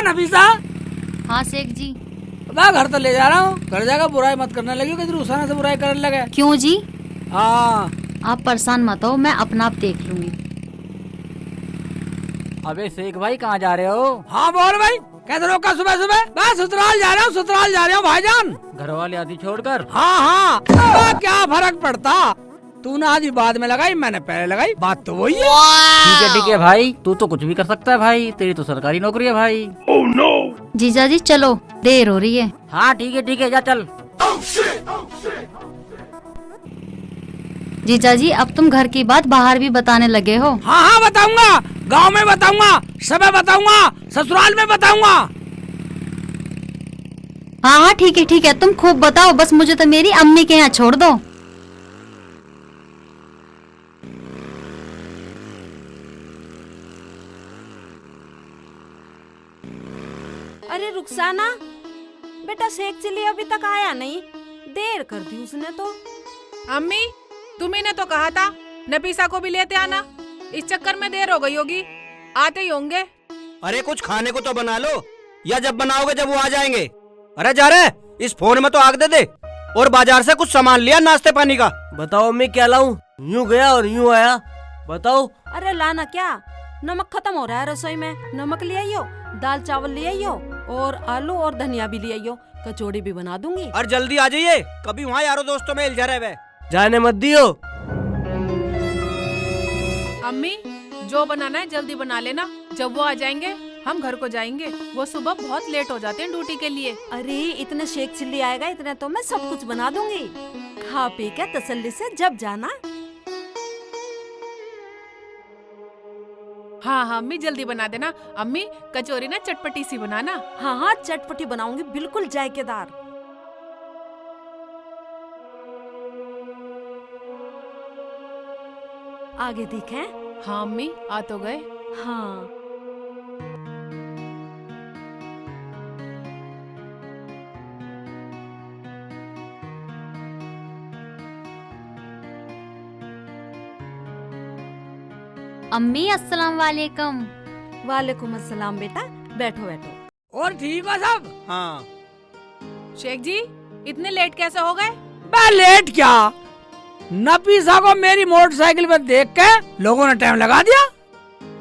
नफीसा। हाँ शेख जी। मैं घर तो ले जा रहा हूँ, घर जाकर बुराई मत करने लगी, किधर रुसाना से बुराई करने लगे। क्यों जी? हाँ आप परेशान मत हो, मैं अपना आप देख लूंगी। अबे शेख भाई कहाँ जा रहे हो? हाँ बोल भाई, कैसे रोका सुबह सुबह? मैं ससुराल जा रहा हूँ, ससुराल जा रहा हूँ भाईजान। घर वाले आदि छोड़कर? हाँ हाँ, क्या फर्क पड़ता, तूने आधी बाद में लगाई, मैंने पहले लगाई, बात तो वही है। ठीक है भाई, तू तो कुछ भी कर सकता है भाई, तेरी तो सरकारी नौकरी है भाई। oh, no! जीजा जी चलो, देर हो रही है। हाँ ठीक है जा चल। जीजा जी अब तुम घर की बात बाहर भी बताने लगे हो। हाँ हाँ बताऊंगा, गांव में बताऊंगा, सब बताऊंगा, ससुराल में बताऊंगा। हाँ हाँ ठीक है, तुम खूब बताओ, बस मुझे तो मेरी अम्मी के यहाँ छोड़ दो। अरे रुखसाना बेटा, शेख चिल्ली अभी तक आया नहीं, देर कर दी उसने तो। अम्मी तुम्ही ने तो कहा था नफीसा को भी लेते आना, इस चक्कर में देर हो गई होगी, आते ही होंगे। अरे कुछ खाने को तो बना लो, या जब बनाओगे जब वो आ जाएंगे। अरे जा रहे, इस फोन में तो आग दे दे। और बाजार से कुछ सामान लिया नाश्ते पानी का। बताओ अम्मी क्या लाऊं? यूं गया और यूं आया, बताओ। अरे लाना क्या, नमक खत्म हो रहा है रसोई में, नमक ले आइयो, दाल चावल ले आइयो, और आलू और धनिया भी ले आइयो, कचौड़ी भी बना दूंगी। और जल्दी आ जाइए, कभी वहाँ यारों दोस्तों में उलझा रहे। जाने मत दियो। अम्मी जो बनाना है जल्दी बना लेना, जब वो आ जाएंगे हम घर को जाएंगे, वो सुबह बहुत लेट हो जाते हैं ड्यूटी के लिए। अरे इतने शेख चिल्ली आएगा, इतने तो मैं सब कुछ बना दूंगी, खा पी के तसल्ली से जब जाना। हाँ अम्मी जल्दी बना देना। अम्मी कचौरी ना चटपटी सी बनाना। हाँ हाँ चटपटी बनाऊंगी, बिल्कुल जायकेदार। आगे देखें। हाँ अम्मी आ तो गए। हाँ अम्मी अस्सलाम वालेकुम। वालेकुम अस्सलाम बेटा, बैठो बैठो। और ठीक है सब? हाँ शेख जी इतने लेट कैसे हो गए? मैं लेट क्या, नफीसा को मेरी मोटरसाइकिल पर देख के लोगों ने टाइम लगा दिया।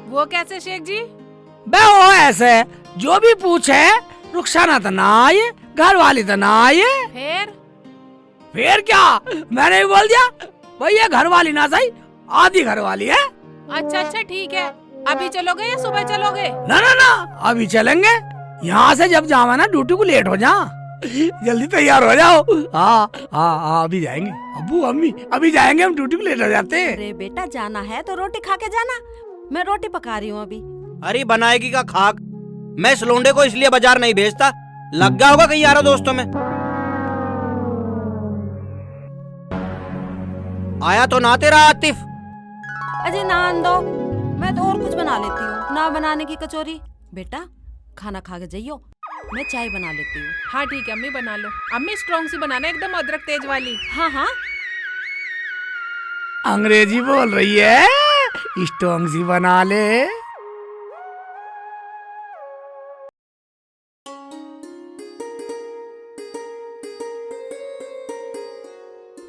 वो कैसे शेख जी? बे वो ऐसे, जो भी पूछे रुखसाना तो ना आई, घर वाली तो ना आई। फिर क्या, मैंने भी बोल दिया भाई ये घर वाली ना सही, आधी घर वाली है। अच्छा ठीक है, अभी चलोगे या सुबह चलोगे? ना अभी चलेंगे, यहाँ से जब जावा ना ड्यूटी को लेट हो जा, जल्दी तैयार हो जाओ। हाँ अभी जाएंगे, अब्बू अम्मी अभी जाएंगे, हम ड्यूटी को लेट हो जाते हैं। अरे बेटा जाना है तो रोटी खा के जाना, मैं रोटी पका रही हूँ अभी। अरे बनाएगी का खाक, मैं इस लोंडे को इसलिए बाजार नहीं भेजता, लग गया होगा कहीं यारों दोस्तों में। आया तो ना तेरा आतिफ। अजय नान दो, मैं तो और कुछ बना लेती हूँ, ना बनाने की कचौरी। बेटा खाना खा के जाइयो, मैं चाय बना लेती हूँ। हाँ ठीक है अम्मी बना लो। अम्मी स्ट्रॉन्ग सी बनाना, एकदम अदरक तेज वाली। हाँ हाँ अंग्रेजी बोल रही है, स्ट्रॉन्ग सी बना ले।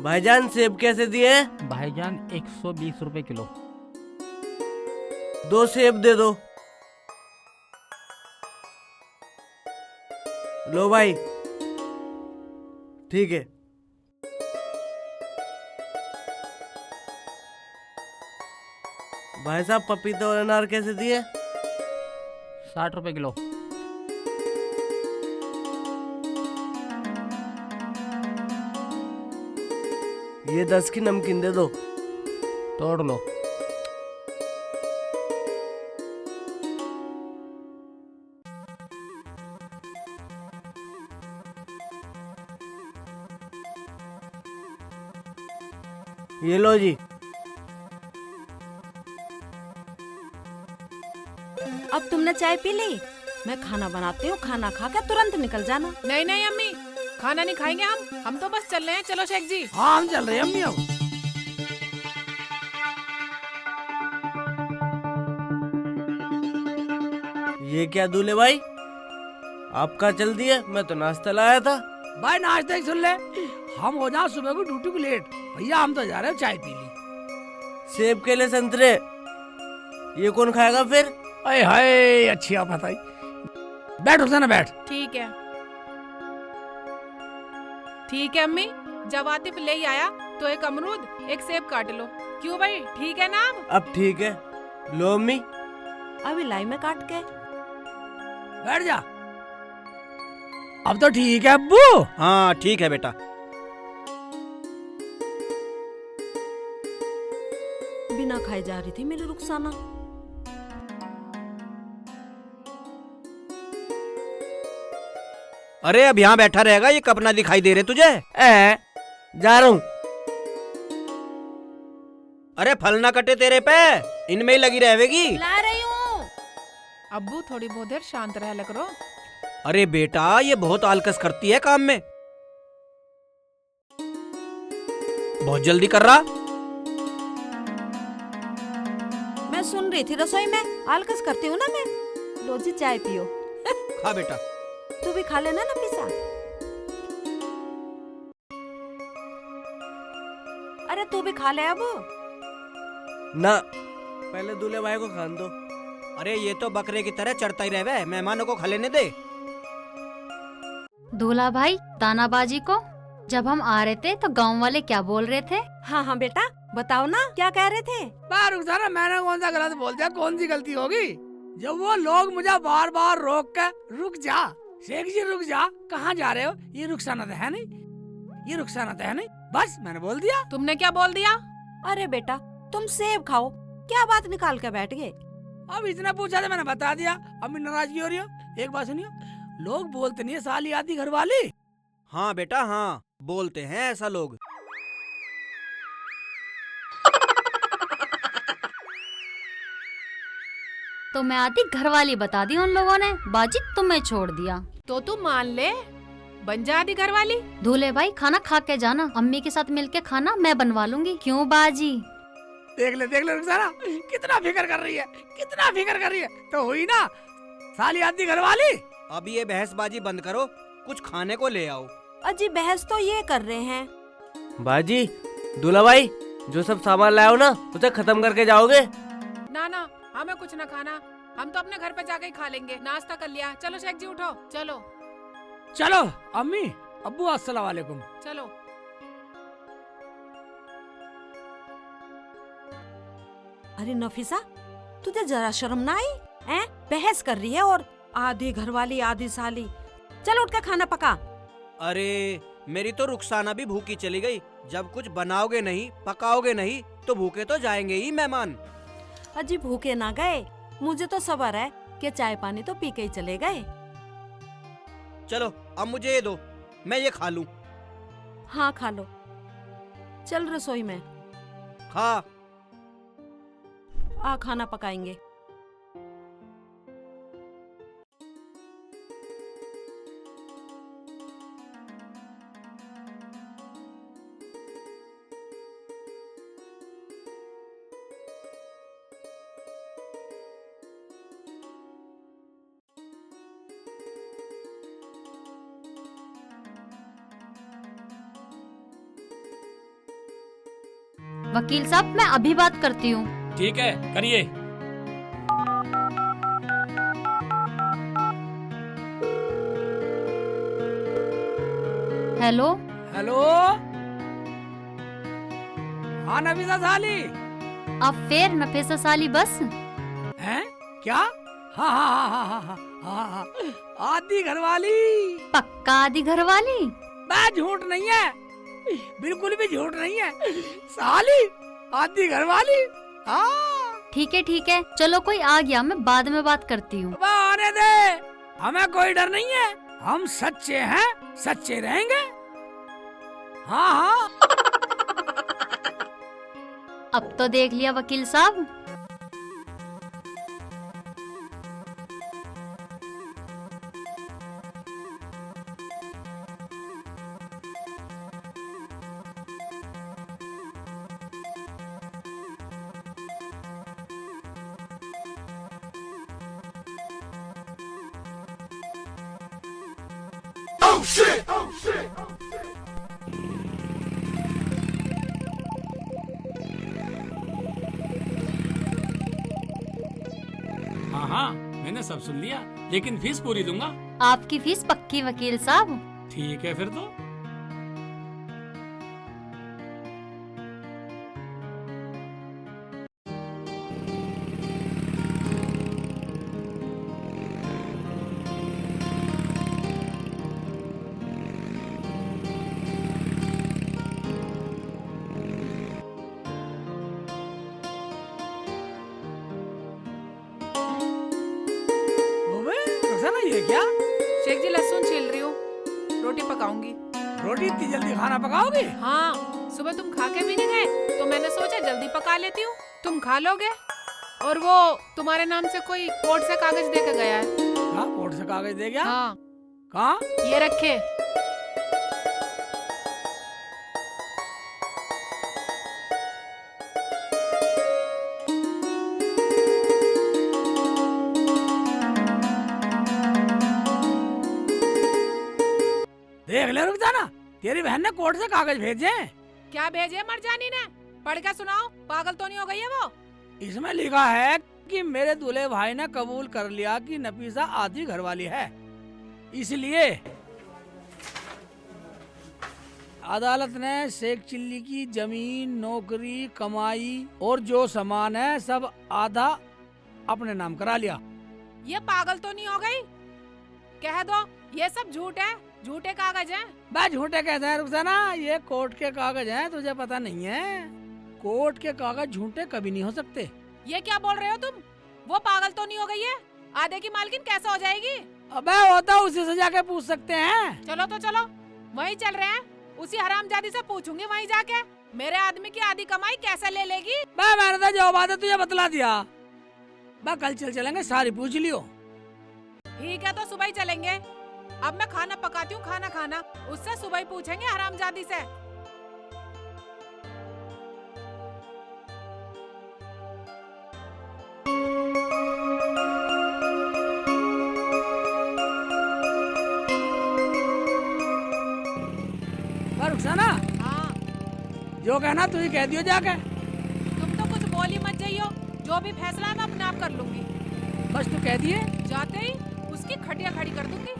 भाईजान सेब कैसे दिए? भाईजान 120 रुपए किलो। 2 सेब दे दो। लो भाई। ठीक है। भाई साहब पपीते और अनार कैसे दिए? 60 रुपए किलो। ये 10 की नमकीन दे दो। तोड़ लो। ये लो जी। अब तुमने चाय पी ली? मैं खाना बनाती हूँ, खाना खा के तुरंत निकल जाना। नहीं नहीं अम्मी, खाना नहीं खाएंगे हम तो बस चल रहे हैं। चलो शेख जी। हाँ हम चल रहे हैं अम्मी अब। ये क्या दूल्हे भाई, आपका चल दिया? मैं तो नाश्ता लाया था। भाई नाश्ते ही सुन ले, हम हो जाओ सुबह को ड्यूटी को लेट। भैया हम तो जा रहे हैं, चाय पी ली। सेब केले संतरे ये कौन खाएगा फिर? अरे हाय अच्छी आप बताई। बैठ उसे ना बैठ। ठीक है ठीक है अम्मी, जब आतिफ ले ही आया तो एक अमरूद एक सेब काट लो। क्यों भाई, ठीक है ना? अब ठीक है, लो अम्मी। अभी लाई में काट के। बैठ जा। अब तो ठीक है अब्बू। हाँ ठीक है बेटा। बिना खाए जा रही थी मेरी रुखसाना। अरे अब यहाँ बैठा रहेगा, ये कब ना दिखाई दे रहे तुझे? जा रहा हूँ। अरे फल ना कटे तेरे पे, इनमें ही लगी रहेगी। ला रही हूँ। अब्बू थोड़ी बहुत देर शांत रह करो। अरे बेटा ये बहुत आलकस करती है काम में, बहुत जल्दी कर रहा। मैं सुन रही थी रसोई में, आलकस करती हूँ ना मैं। लो जी चाय पियो। खा बेटा। तू भी खा लेना ना पिसा। अरे तू भी खा ले अब। ना, पहले दूल्हे भाई को खान दो। अरे ये तो बकरे की तरह चढ़ता ही रहे, मेहमानों को खा लेने दे। दूल्हा भाई, तानाबाजी को जब हम आ रहे थे तो गांव वाले क्या बोल रहे थे? हाँ हाँ बेटा बताओ ना, क्या कह रहे थे? बार रुक जा ना, मैंने कौन सा गलत बोल दिया? कौन सी गलती होगी? जब वो लोग मुझे बार बार रोक कर रुक जा शेख जी रुक जा, कहाँ जा रहे हो? ये रुखसाना तो है नहीं, ये रुखसाना तो है नहीं, बस मैंने बोल दिया। तुमने क्या बोल दिया? अरे बेटा तुम सेब खाओ, क्या बात निकाल के बैठ गए? अब इसने पूछा तो मैंने बता दिया। अम्मी नाराजगी हो रही हो? एक बात सुनियो, लोग बोलते नहीं है साली आदि घरवाली। हाँ बेटा हाँ, बोलते हैं ऐसा लोग। तो मैं आती घरवाली बता दी उन लोगों ने, बाजी तुम्हें छोड़ दिया। तो तू मान ले, बन जा आदि घर वाली। दूल्हे भाई खाना खा के जाना, अम्मी के साथ मिलके खाना मैं बनवा लूंगी। क्यों बाजी? देख ले रुखसाना कितना फिक्र कर रही है, कितना फिक्र कर रही है। तो हुई ना साली आदि घरवाली। अब ये बहसबाजी बंद करो, कुछ खाने को ले आओ। अजी बहस तो ये कर रहे हैं। बाजी, दूल्हा भाई जो सब सामान लाए हो ना उसे खत्म करके जाओगे? ना ना, हमें कुछ ना खाना, हम तो अपने घर पे जाके ही खा लेंगे। नाश्ता कर लिया। चलो शेख जी उठो, चलो चलो अम्मी अब्बू अस्सलाम वालेकुम। चलो। अरे नफीसा तुझे जरा शर्म ना आई? हैं? बहस कर रही है और आधी घरवाली आधी साली। चल उठ के खाना पका। अरे मेरी तो रुखसाना भी भूखी चली गई। जब कुछ बनाओगे नहीं पकाओगे नहीं तो भूखे तो जाएंगे ही मेहमान। अजी भूखे ना गए, मुझे तो सबर है कि चाय पानी तो पी के ही चले गए। चलो अब मुझे ये दो, मैं ये खा लूं। हाँ खा लो, चल रसोई में खा। आ खाना पकाएंगे। वकील साहब मैं अभी बात करती हूँ। ठीक है करिए। हेलो हेलो हाँ नफीसा साली। अब फिर नफीसा साली बस? हैं क्या? हाँ हाँ हाँ हाँ हाँ हाँ हाँ आदि घरवाली। पक्का आदि घरवाली? मैं झूठ नहीं है, बिल्कुल भी झूठ नहीं है। साली आदि घरवाली। हाँ ठीक है, चलो कोई आ गया, मैं बाद में बात करती हूँ। आने दे, हमें कोई डर नहीं है, हम सच्चे हैं, सच्चे रहेंगे। हाँ हाँ अब तो देख लिया वकील साहब। हाँ हाँ, मैंने सब सुन लिया, लेकिन फीस पूरी दूंगा। आपकी फीस पक्की वकील साहब। ठीक है फिर तो। ओबे रुखसाना, ये क्या? शेख जी लहसुन छील रही हूँ, रोटी पकाऊंगी। रोटी इतनी जल्दी खाना पकाओगी? हाँ, सुबह तुम खा के भी नहीं गए तो मैंने सोचा जल्दी पका लेती हूँ, तुम खा लोगे। और वो तुम्हारे नाम से कोई कोर्ट से कागज दे के गया है। हाँ, कोर्ट से कागज दे गया? हाँ, कहाँ? ये रखे। देख ले रुखसाना, तेरी बहन ने कोर्ट से कागज भेजे हैं। क्या भेजे मरजानी ने? पढ़ के सुनाओ, पागल तो नहीं हो गई है वो? इसमें लिखा है कि मेरे दूल्हे भाई ने कबूल कर लिया कि नफीसा आधी घरवाली है, इसलिए अदालत ने शेख चिल्ली की जमीन, नौकरी, कमाई और जो सामान है सब आधा अपने नाम करा लिया। ये पागल तो नहीं हो गई? कह दो ये सब झूठ है, झूठे कागज हैं। मैं झूठे कहते हैं रुखसाना, ये कोर्ट के कागज हैं, तुझे पता नहीं है? कोर्ट के कागज झूठे कभी नहीं हो सकते। ये क्या बोल रहे हो तुम? वो पागल तो नहीं हो गई है? आधे की मालकिन कैसे हो जाएगी? अबे होता उसी से जाके पूछ सकते हैं। चलो तो चलो, वहीं चल रहे हैं, उसी हरामजादी से पूछूंगी वहीं जाके, मेरे आदमी की आधी कमाई कैसे ले लेगी। मैंने तो जो बात है तुझे बतला दिया। कल चलेंगे, सारी पूछ लियो। ठीक है तो सुबह ही चलेंगे। अब मैं खाना पकाती हूँ, खाना खाना, उससे सुबह ही पूछेंगे हरामजादी से। रुखसाना, हाँ, जो कहना तू ही कह दियो जाके। तुम तो कुछ बोली मत जाइयो, जो भी फैसला है मैं अपने आप कर लूंगी। बस तू कह दिए, जाते ही उसकी खटिया खड़ी कर दूंगी।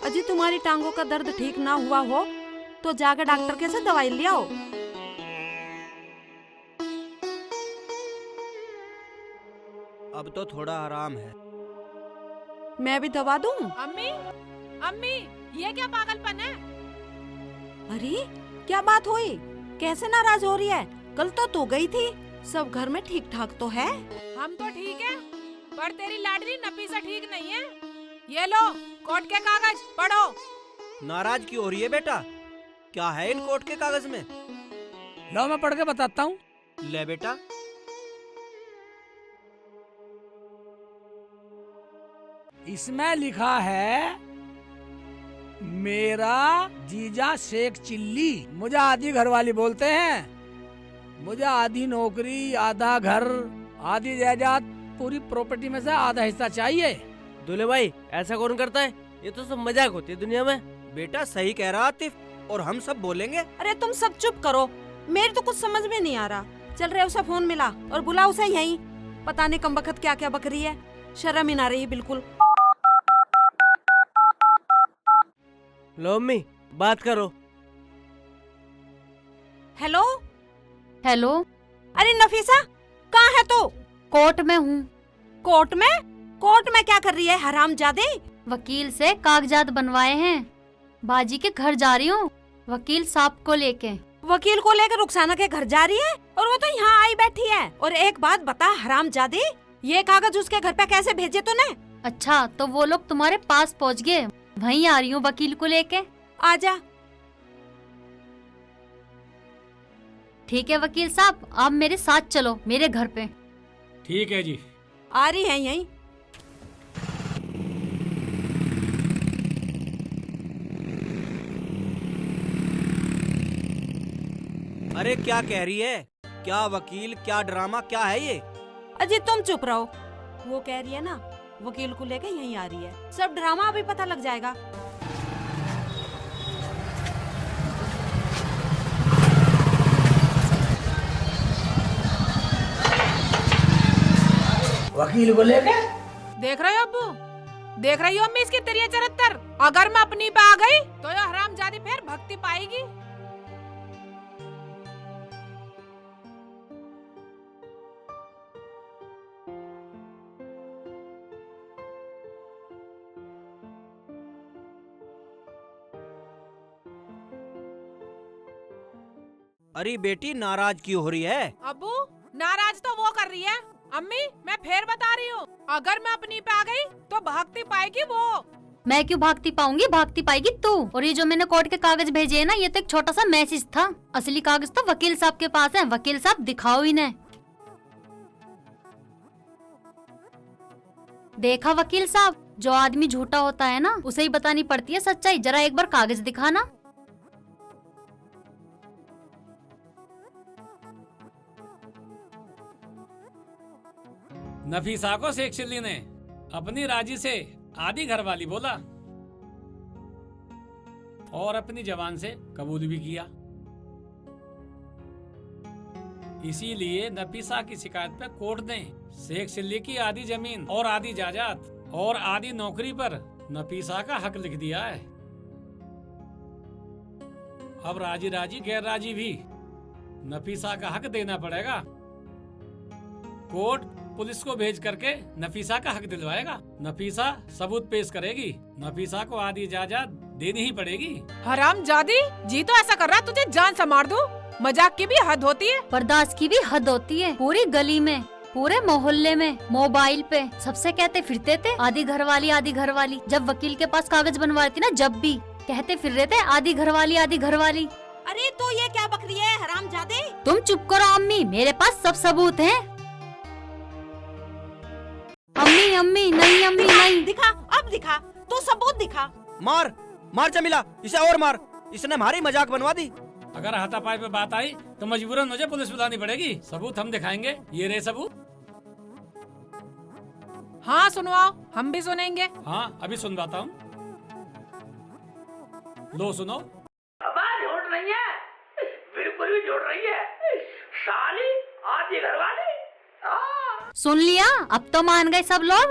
अजी तुम्हारी टांगों का दर्द ठीक ना हुआ हो तो जाकर डॉक्टर के से दवाई ले आओ। अब तो थोड़ा आराम है। मैं भी दवा दूं? अम्मी, अम्मी, ये क्या पागलपन है? अरे क्या बात हुई? कैसे नाराज हो रही है? कल तो तू गई थी, सब घर में ठीक ठाक तो है? हम तो ठीक है, पर तेरी लाडली नफीसा ठीक नहीं है। ये लो कोर्ट के कागज, पढ़ो। नाराज क्यों हो रही है बेटा? क्या है इन कोर्ट के कागज में? लो मैं पढ़ के बताता हूँ। ले बेटा। इसमें लिखा है, मेरा जीजा शेख चिल्ली मुझे आधी घरवाली बोलते हैं। मुझे आधी नौकरी, आधा घर, आधी जायदाद, पूरी प्रॉपर्टी में से आधा हिस्सा चाहिए। दूल्हे भाई ऐसा कौन करता है? ये तो सब मजाक होती है दुनिया में। बेटा सही कह रहा आतिफ, और हम सब बोलेंगे। अरे तुम सब चुप करो, मेरे तो कुछ समझ में नहीं आ रहा। चल रहे उसे फोन मिला और बुला उसे यहीं। पता नहीं कम बखत क्या क्या बक रही है, शर्म ही ना रही बिल्कुल। लो अम्मी बात करो। हेलो हेलो, अरे नफीसा कहाँ है तू? कोर्ट में हूँ। कोर्ट में? कोर्ट में क्या कर रही है हरामजादे? वकील से कागजात बनवाए हैं, बाजी के घर जा रही हूँ वकील साहब को लेके। वकील को लेकर रुखसाना के घर जा रही है और वो तो यहाँ आई बैठी है। और एक बात बता हरामजादे, ये कागज उसके घर पे कैसे भेजे तूने? अच्छा तो वो लोग तुम्हारे पास पहुँच गए, वहीं आ रही हूँ वकील को लेके। आजा। ठीक है वकील साहब, आप मेरे साथ चलो मेरे घर पे। ठीक है जी। आ रही है यहीं। अरे क्या कह रही है? क्या वकील, क्या ड्रामा, क्या है ये? अजी तुम चुप रहो। वो कह रही है ना, वकील को लेकर यहीं आ रही है। सब ड्रामा अभी पता लग जाएगा। वकील को लेके देख रहे हो अब्बू, देख रही हो अम्मी इसकी तिरिया चरित्र। अगर मैं अपनी पे आ गई तो ये हरामजादी फिर भक्ति पाएगी। अरे बेटी नाराज क्यों हो रही है? अब्बू नाराज तो वो कर रही है। अम्मी मैं फिर बता रही हूँ, अगर मैं अपनी पे आ गई तो भागती पाएगी वो। मैं क्यों भागती पाऊंगी, भागती पाएगी तू। और ये जो मैंने कोर्ट के कागज भेजे है ना, ये तो एक छोटा सा मैसेज था। असली कागज तो वकील साहब के पास है। वकील साहब दिखाओ इन्हें। देखा वकील साहब, जो आदमी झूठा होता है ना, उसे ही बतानी पड़ती है सच्चाई। जरा एक बार कागज दिखाना। नफीसा को शेख चिल्ली ने अपनी राजी से आधी घरवाली बोला और अपनी जबान से कबूल भी किया। इसीलिए नफीसा की शिकायत पे कोर्ट ने शेख चिल्ली की आधी जमीन और आधी जायदाद और आधी नौकरी पर नफीसा का हक लिख दिया है। अब राजी राजी गैर राजी भी नफीसा का हक देना पड़ेगा। कोर्ट पुलिस को भेज करके नफीसा का हक दिलवाएगा। नफीसा सबूत पेश करेगी। नफीसा को आधी जायदाद देनी ही पड़ेगी। हरामजादी जी तो ऐसा कर रहा है तुझे जान से मार दूं। मजाक की भी हद होती है, बर्दाश्त की भी हद होती है। पूरी गली में, पूरे मोहल्ले में, मोबाइल पे सबसे कहते फिरते थे आधी घरवाली आधी घरवाली। जब वकील के पास कागज बनवा रही थी ना, जब भी कहते फिर रहे थे आधी घरवाली आधी घरवाली। अरे तो ये क्या बकरी है हरामजादे? तुम चुप करो अम्मी, मेरे पास सब सबूत हैं। अम्मी अम्मी नहीं, अम्मी नहीं। दिखा, अब दिखा, तो सबूत दिखा। मार मार जमीला, इसे और मार। इसने हमारी मजाक बनवा दी। अगर हाथापाई पे बात आई तो मजबूरन मुझे पुलिस बुलानी पड़ेगी। सबूत हम दिखाएंगे। ये रहे सबूत। हाँ सुनवाओ, हम भी सुनेंगे। हाँ अभी सुनवाता हूँ। लो सुनो। आवाज उठ रही है, बिल्कुल भी जोड़ रही है। साली आधी घरवाली। सुन लिया, अब तो मान गए सब लोग।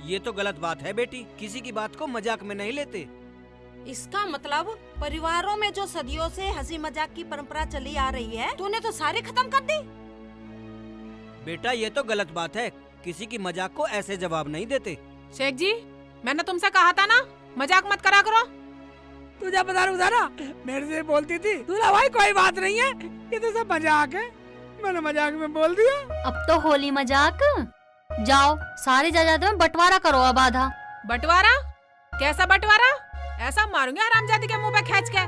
ये तो गलत बात है बेटी, किसी की बात को मजाक में नहीं लेते। इसका मतलब परिवारों में जो सदियों से हंसी मजाक की परंपरा चली आ रही है, तूने तो सारी खत्म कर दी। बेटा ये तो गलत बात है, किसी की मजाक को ऐसे जवाब नहीं देते। शेख जी मैंने तुमसे कहा था ना, मजाक मत करा करो। तुझे बता रहा ना, मेरे से बोलती थी दूल्हा भाई कोई बात नहीं है, ये तो सब मजाक है। मैंने मजाक में बोल दिया। अब तो होली मजाक। जाओ सारी जायदाद में बंटवारा करो अब आधा। बंटवारा? कैसा बंटवारा? ऐसा मारूंगी हरामजादी के मुंह पे खींच के।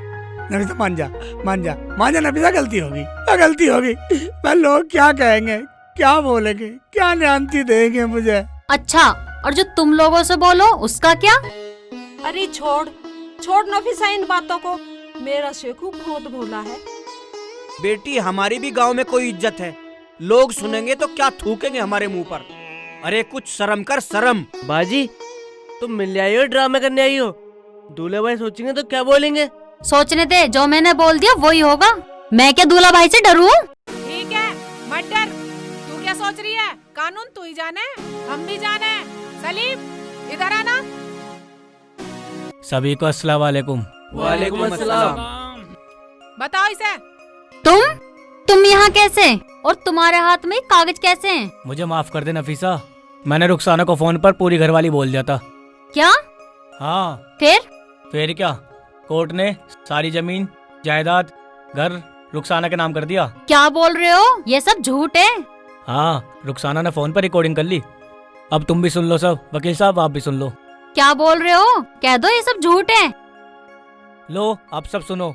नफीसा मान जा, मान जा, मान जा नफीसा, गलती होगी, गलती होगी। पर लोग क्या कहेंगे, क्या बोलेंगे, क्या न्यान्ती देंगे मुझे। अच्छा, और जो तुम लोगों से बोलो उसका क्या? अरे छोड़ छोड़ नफीसा इन बातों को। मेरा शेखू बहुत भोला है। बेटी हमारी भी गांव में कोई इज्जत है। लोग सुनेंगे तो क्या थूकेंगे हमारे मुंह पर। अरे कुछ शर्म कर, शर्म। बाजी तुम मिलने आई हो, ड्रामे करने आई हो? दूल्हे भाई सोचेंगे तो क्या बोलेंगे? सोचने दे, जो मैंने बोल दिया वही होगा। मैं क्या दूल्हा भाई से डरूं? ठीक है मत डर। तू क्या सोच रही है? कानून तू ही जाने, हम भी जाने। सलीम इधर आना। सभी को अस्सलाम वालेकुम। वालेकुम अस्सलाम। बताओ इसे। तुम यहाँ कैसे? और तुम्हारे हाथ में कागज कैसे हैं? मुझे माफ कर दे नफीसा, मैंने रुखसाना को फोन पर पूरी घरवाली बोल दिया था। क्या? हाँ फिर क्या, कोर्ट ने सारी जमीन जायदाद घर रुखसाना के नाम कर दिया। क्या बोल रहे हो? ये सब झूठ है। हाँ, रुखसाना ने फोन पर रिकॉर्डिंग कर ली। अब तुम भी सुन लो सब। वकील साहब आप भी सुन लो। क्या बोल रहे हो? कह दो ये सब झूठ है। लो आप सब सुनो।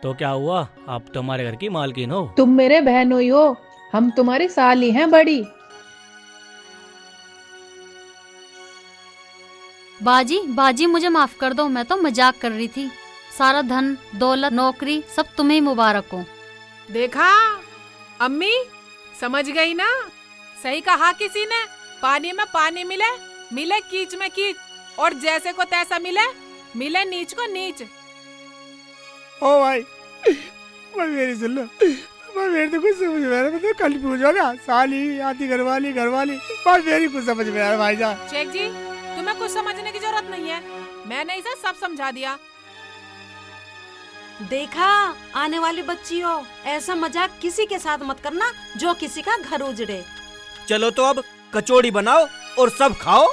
तो क्या हुआ, आप तो हमारे घर की मालकिन हो। तुम मेरे बहनोई हो, हम तुम्हारी साली हैं बड़ी। बाजी बाजी मुझे माफ कर दो, मैं तो मजाक कर रही थी। सारा धन दौलत नौकरी सब तुम्हें ही मुबारक हो। देखा अम्मी, समझ गई ना? सही कहा किसी ने, पानी में पानी मिले, मिले कीच में कीच, और जैसे को तैसा मिले, मिले नीच को नीच। ओ भाई, भाई मेरी सुन लो, भाई मेरे तो कुछ समझ में आ रहा, मतलब कल पूछोगा साली आती घरवाली भाई मेरी कुछ समझ में आ रहा भाईजान। शेख जी, तुम्हें कुछ समझने की जरूरत नहीं है, मैंने इसे सब समझा दिया। देखा आने वाली बच्ची हो, ऐसा मजाक किसी के साथ मत करना जो किसी का घर उजड़े। चलो तो अब कचौड़ी बनाओ और सब खाओ।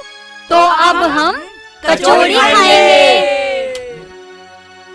तो अब हम कचौड़ी खाएंगे।